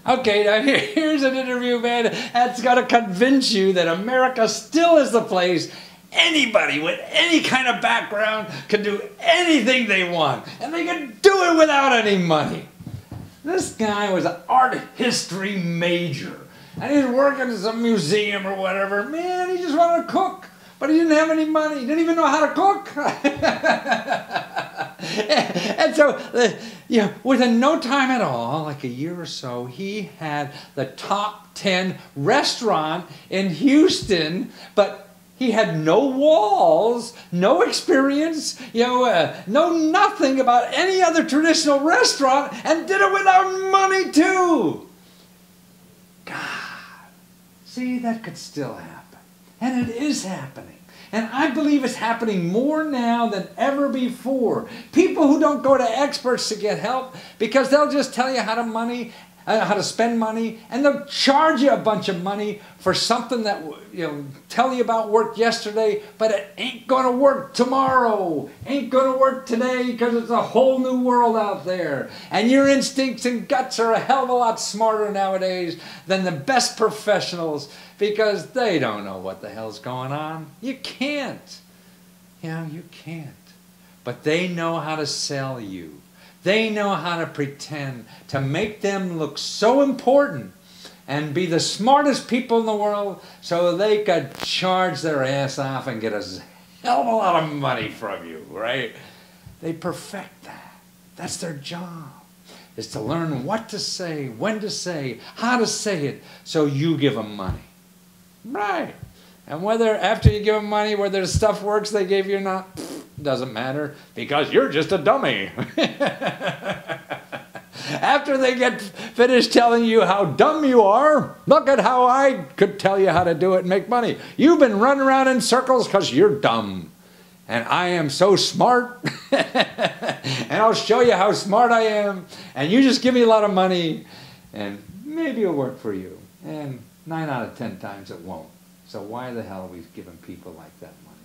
Okay, now here's an interview, man, that's got to convince you that America still is the place anybody with any kind of background can do anything they want, and they can do it without any money. This guy was an art history major, and he's working in some museum or whatever. Man, he just wanted to cook, but he didn't have any money. He didn't even know how to cook. And so, within no time at all, like a year or so, he had the top 10 restaurant in Houston, but he had no walls, no experience, know nothing about any other traditional restaurant, and did it without money too. God, see, that could still happen. And it is happening. And I believe it's happening more now than ever before. People who don't go to experts to get help because they'll just tell you how to spend money, and they'll charge you a bunch of money for something that tell you about worked yesterday, but it ain't going to work tomorrow, ain't going to work today, because it's a whole new world out there. And your instincts and guts are a hell of a lot smarter nowadays than the best professionals, because they don't know what the hell's going on. You can't. You can't. But they know how to sell you. They know how to pretend to make them look so important and be the smartest people in the world so they could charge their ass off and get a hell of a lot of money from you, right? They perfect that. That's their job, is to learn what to say, when to say, how to say it, so you give them money. Right. And whether after you give them money, whether the stuff works they gave you or not, doesn't matter, because you're just a dummy. After they get finished telling you how dumb you are, look at how I could tell you how to do it and make money. You've been running around in circles because you're dumb. And I am so smart. And I'll show you how smart I am. And you just give me a lot of money, and maybe it'll work for you. And 9 out of 10 times it won't. So why the hell are we giving people like that money?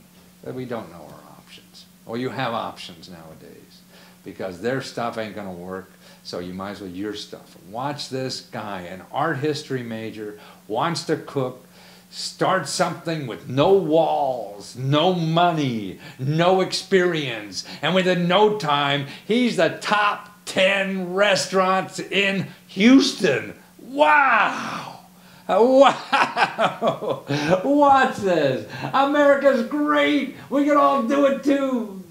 That we don't know our options. Well, you have options nowadays, because their stuff ain't going to work, so you might as well your stuff. Watch this guy, an art history major, wants to cook, start something with no walls, no money, no experience, and within no time, he's the top 10 restaurants in Houston. Wow! Wow! Watch this. America's great. We can all do it too.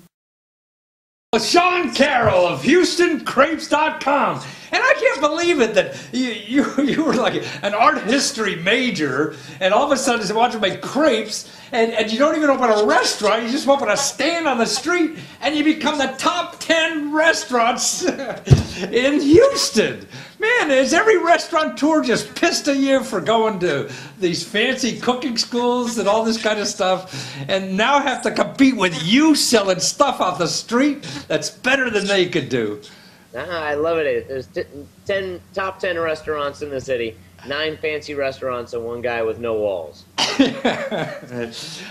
Sean Carroll of HoustonCrepes.com. And I can't believe it that you were like an art history major, and all of a sudden you want to make crepes, and you don't even open a restaurant, you just open a stand on the street, and you become the top 10 restaurants in Houston. Man, is every restaurateur just pissed at you for going to these fancy cooking schools and all this kind of stuff, and now have to compete with you selling stuff off the street that's better than they could do? I love it. There's top 10 restaurants in the city, 9 fancy restaurants, and 1 guy with no walls.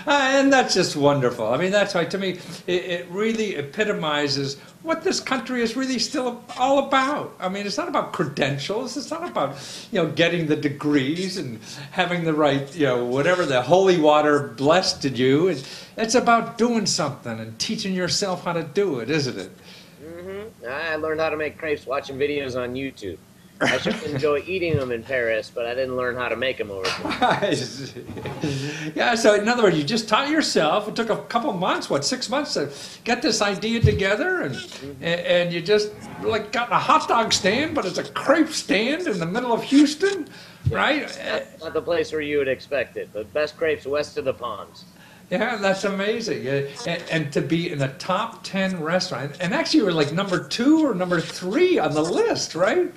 And that's just wonderful. I mean, that's why, to me, it really epitomizes what this country is really still all about. I mean, it's not about credentials. It's not about, getting the degrees and having the right, whatever the holy water blessed you. It's about doing something and teaching yourself how to do it, isn't it? I learned how to make crepes watching videos on YouTube. I should enjoy eating them in Paris, but I didn't learn how to make them over there. Yeah, so in other words, you just taught yourself. It took a couple months, 6 months to get this idea together, and you just like got a hot dog stand, but it's a crepe stand in the middle of Houston, right? Not the place where you would expect it, but best crepes west of the ponds. Yeah, that's amazing. And to be in the top 10 restaurant, and actually you were like number 2 or number 3 on the list, right?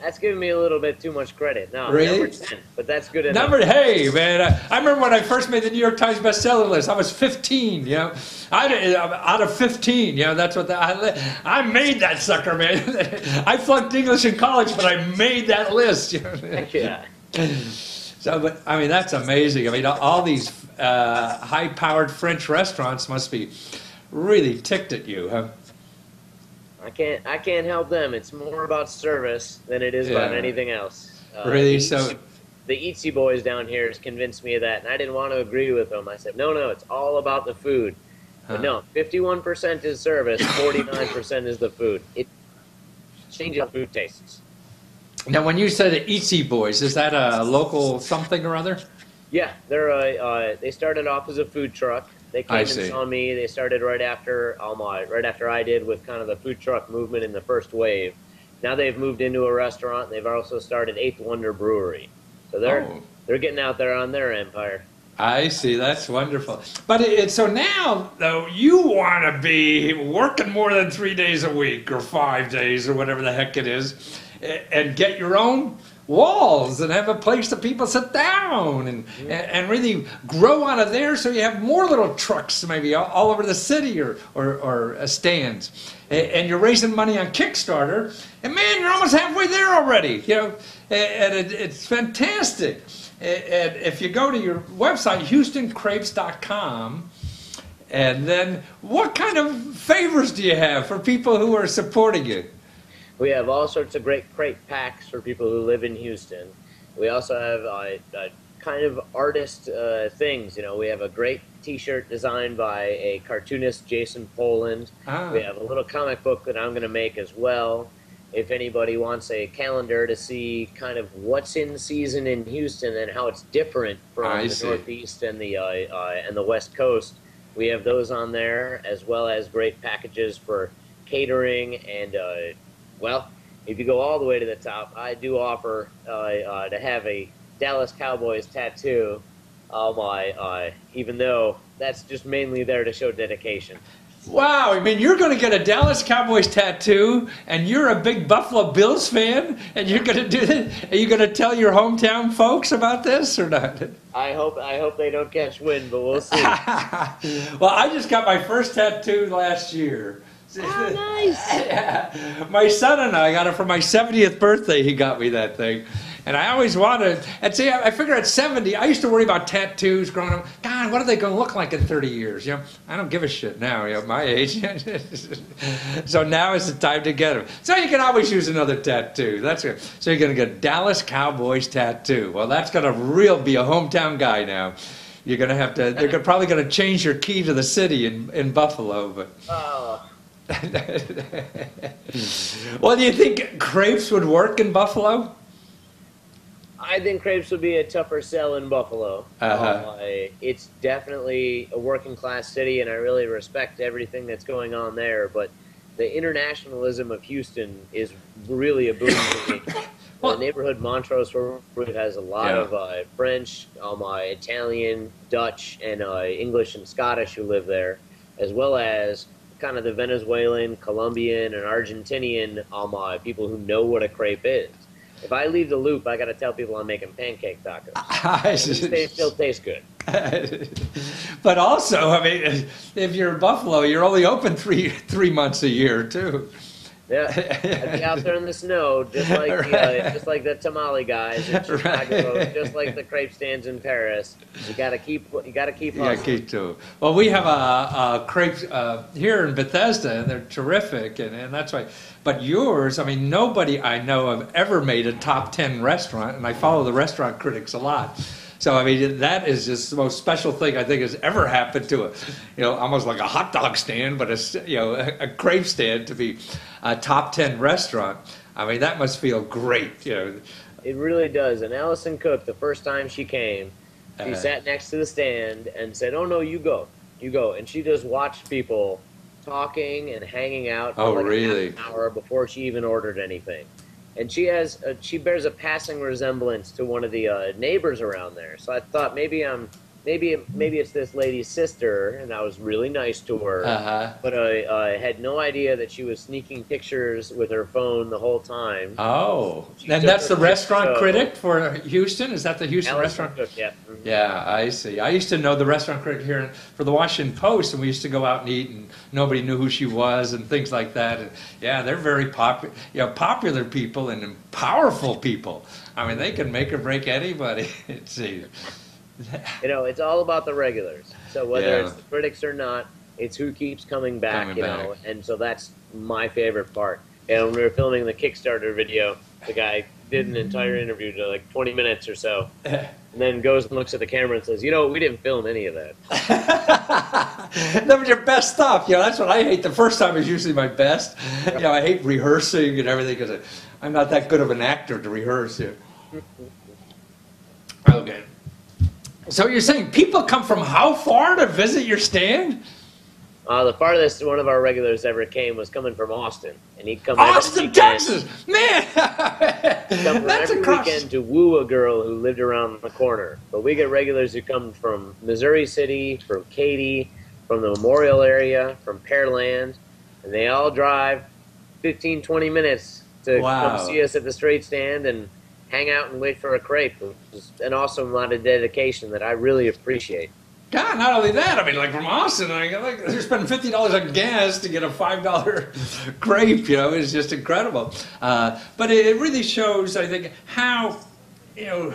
That's giving me a little bit too much credit. No, really? Number 10, but that's good enough. Hey, man, I remember when I first made the New York Times bestseller list. I was 15, out of 15, that's what I made that sucker, man. I flunked English in college, but I made that list. Yeah. So, but I mean, that's amazing. I mean, all these high-powered French restaurants must be really ticked at you, huh? I can't help them. It's more about service than it is about anything else. Really? So the Eatsy boys down here has convinced me of that, and I didn't want to agree with them. I said, no, it's all about the food. But no, 51% is service, 49% is the food. It changes how food tastes. Now, when you said Eatsy Boys, is that a local something or other? Yeah, they started off as a food truck. They came and saw me. They started right after I did with kind of the food truck movement in the first wave. Now they've moved into a restaurant. They've also started Eighth Wonder Brewery. So they're getting out there on their empire. I see. That's wonderful. But so now, though, you want to be working more than 3 days a week or 5 days or whatever the heck it is, and get your own walls and have a place that people sit down and really grow out of there, so you have more little trucks maybe all over the city or stands. And you're raising money on Kickstarter, and man, you're almost halfway there already. You know, and it's fantastic. And if you go to your website, HoustonCrepes.com, and then what kind of favors do you have for people who are supporting you? We have all sorts of great crepe packs for people who live in Houston. We also have kind of artist things. You know, we have a great T-shirt designed by a cartoonist, Jason Poland. We have a little comic book that I'm going to make as well. If anybody wants a calendar to see kind of what's in season in Houston and how it's different from the Northeast and the West Coast, we have those on there, as well as great packages for catering. And well, if you go all the way to the top, I do offer to have a Dallas Cowboys tattoo, even though that's just mainly there to show dedication. Wow, I mean, you're going to get a Dallas Cowboys tattoo, and you're a big Buffalo Bills fan, and you're going to do this? Are you going to tell your hometown folks about this or not? I hope they don't catch wind, but we'll see. Well, I just got my first tattoo last year. Oh, nice. Yeah. My son and I got it for my 70th birthday. He got me that thing. And I always wanted, and see, I figure at 70, I used to worry about tattoos growing up. God, what are they going to look like in 30 years? You know, I don't give a shit now, you know, my age. So now is the time to get them. So you can always use another tattoo. That's good. So you're going to get Dallas Cowboys tattoo. Well, that's going to be a hometown guy now. You're going to have to, they're probably going to change your key to the city in Buffalo. But. Oh. Well, do you think crepes would work in Buffalo? I think crepes would be a tougher sell in Buffalo. It's definitely a working class city, and I really respect everything that's going on there. But the internationalism of Houston is really a boon to me. The neighborhood Montrose has a lot of French, Italian, Dutch, and English and Scottish who live there, as well as kind of the Venezuelan, Colombian, and Argentinian people who know what a crepe is. If I leave the loop, I got to tell people I'm making pancake tacos. They still taste good. But also, I mean, if you're in Buffalo, you're only open three months a year too. Yeah, I'd be out there in the snow, just like the tamale guys in Chicago, just like the crepe stands in Paris. You gotta keep hustling. Well, we have a crepes here in Bethesda, and they're terrific, and that's why. But yours, I mean, nobody I know of ever made a top 10 restaurant, and I follow the restaurant critics a lot. So, I mean, that is just the most special thing I think has ever happened to almost like a hot dog stand, but a crepe stand to be a top 10 restaurant. I mean, that must feel great, It really does. And Allison Cook, the first time she came, she sat next to the stand and said, "Oh, no, you go. And she just watched people talking and hanging out for really? Half an hour before she even ordered anything. And she bears a passing resemblance to one of the neighbors around there. So I thought maybe it's this lady's sister, and I was really nice to her. But I had no idea that she was sneaking pictures with her phone the whole time. Oh, and that's the restaurant critic for Houston? Is that the Houston restaurant? Cook, yeah. Mm-hmm. Yeah, I see. I used to know the restaurant critic here for the Washington Post, and we used to go out and eat, and nobody knew who she was and things like that. And yeah, they're very popular people and powerful people. I mean, they can make or break anybody. It seems. It's all about the regulars. So whether it's the critics or not, it's who keeps coming back, and so that's my favorite part. And when we were filming the Kickstarter video, the guy did an entire interview to like 20 minutes or so, and then goes and looks at the camera and says, "You know, we didn't film any of that." That was your best stuff. You know, that's what I hate. The first time is usually my best. You know, I hate rehearsing and everything because I'm not that good of an actor to rehearse. You know. Okay. So you're saying people come from how far to visit your stand? The farthest one of our regulars ever came was coming from Austin, and he'd come Austin, Texas, man. Come every weekend to woo a girl who lived around the corner. But we get regulars who come from Missouri City, from Katy, from the Memorial area, from Pearland, and they all drive 15, 20 minutes to come see us at the straight stand and hang out and wait for a crepe, which is an awesome amount of dedication that I really appreciate. God, not only that, I mean, like from Austin, they're spending $50 on gas to get a $5 crepe, you know, it's just incredible. But it really shows, I think, how, you know,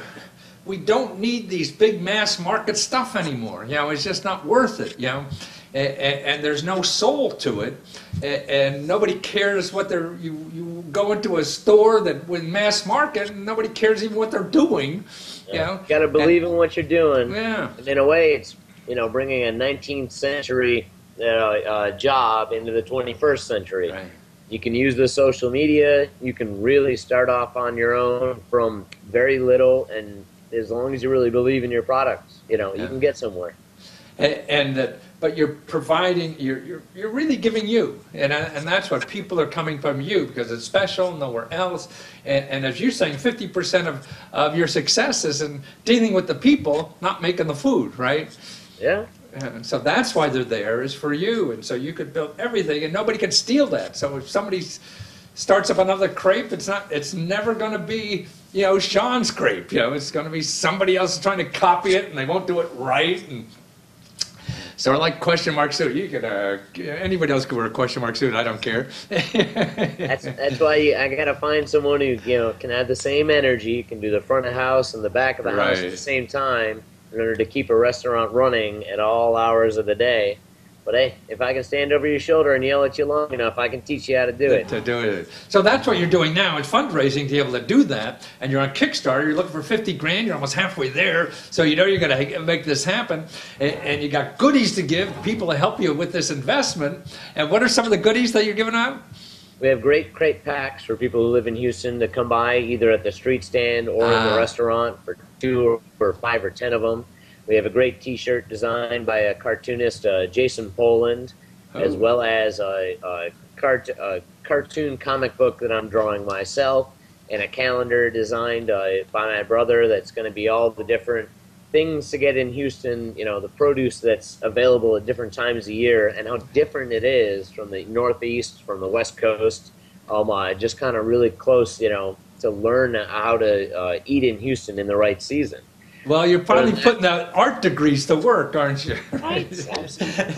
we don't need these big mass market stuff anymore. You know, it's just not worth it, you know. And there's no soul to it, and nobody cares what they're. You go into a store that with mass market, and nobody cares even what they're doing. You know, you got to believe in what you're doing. Yeah. And in a way, it's, you know, bringing a 19th century job into the 21st century. Right. You can use the social media. You can really start off on your own from very little, and as long as you really believe in your products, you know, you can get somewhere. But you're providing, you're really giving you, and that's what people are coming from you, because it's special, nowhere else. And as you're saying, 50% of your success is in dealing with the people, not making the food, right? Yeah. And so that's why they're there, is for you, and so you could build everything, and nobody can steal that. So if somebody starts up another crepe, it's never going to be, you know, Sean's crepe. You know, it's going to be somebody else trying to copy it, and they won't do it right. And so, like question mark suit, you could anybody else could wear a question mark suit. I don't care. That's why I gotta find someone who, you know, can have the same energy, can do the front of the house and the back of the house at the same time, in order to keep a restaurant running at all hours of the day. But hey, if I can stand over your shoulder and yell at you long enough, I can teach you how to do it. So that's what you're doing now, is fundraising to be able to do that. And you're on Kickstarter, you're looking for 50 grand, you're almost halfway there. So you know you're going to make this happen. And you got goodies to give, people to help you with this investment. And what are some of the goodies that you're giving out? We have great crepe packs for people who live in Houston to come by either at the street stand or in the restaurant for 2 or 5 or 10 of them. We have a great T-shirt designed by a cartoonist, Jason Poland, as well as a cartoon comic book that I'm drawing myself, and a calendar designed by my brother that's going to be all the different things to get in Houston, you know, the produce that's available at different times of year, and how different it is from the Northeast, from the West Coast, just kind of really close, you know, to learn how to eat in Houston in the right season. Well, you're probably putting the art degrees to work, aren't you? Right.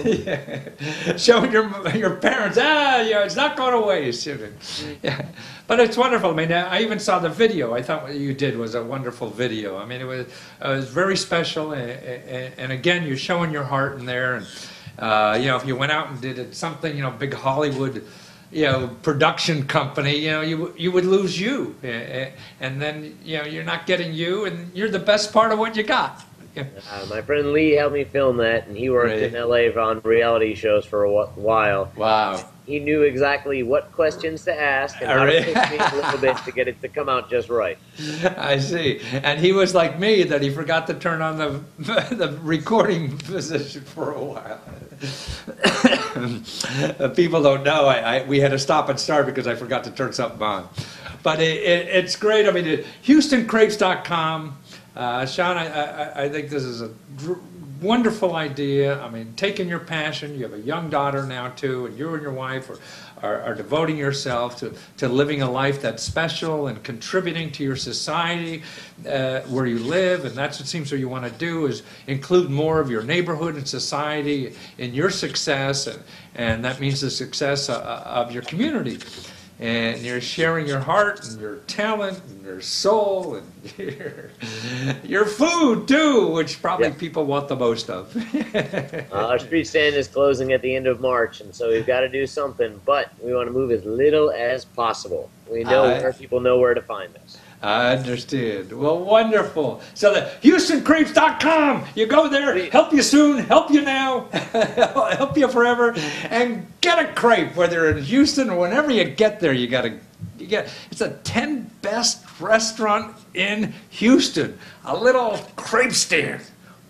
Yeah. Showing your parents, yeah, it's not going to waste. Yeah. But it's wonderful. I mean, I even saw the video. I thought what you did was a wonderful video. I mean, it was very special. And again, you're showing your heart in there. And, you know, if you went out and did something, you know, big Hollywood, you know, production company, you know, you would lose you, and then, you know, you're not getting you, and you're the best part of what you got. My friend Lee helped me film that, and he worked in LA on reality shows for a while. Wow. He knew exactly what questions to ask and how to push me a little bit to get it to come out just right. I see. And he was like me, that he forgot to turn on the recording position for a while. People don't know. We had to stop and start because I forgot to turn something on. But it's great. I mean, HoustonCrepes.com. Sean, I think this is a wonderful idea. I mean, taking your passion, you have a young daughter now too, and you and your wife are devoting yourself to living a life that's special and contributing to your society where you live, and that's what seems what you want to do, is include more of your neighborhood and society in your success, and that means the success of your community. And you're sharing your heart and your talent and your soul and your food too, which probably people want the most of. Our street stand is closing at the end of March, and so we've got to do something, but we want to move as little as possible. We know where people know where to find us. I understand. Well, wonderful. So the HoustonCrepes.com. You go there, help you soon, help you now, help you forever, and get a crepe. Whether in Houston or whenever you get there, you get. It's a 10 best restaurant in Houston. A little crepe stand.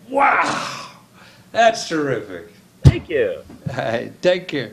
Wow, that's terrific. Thank you. Take care.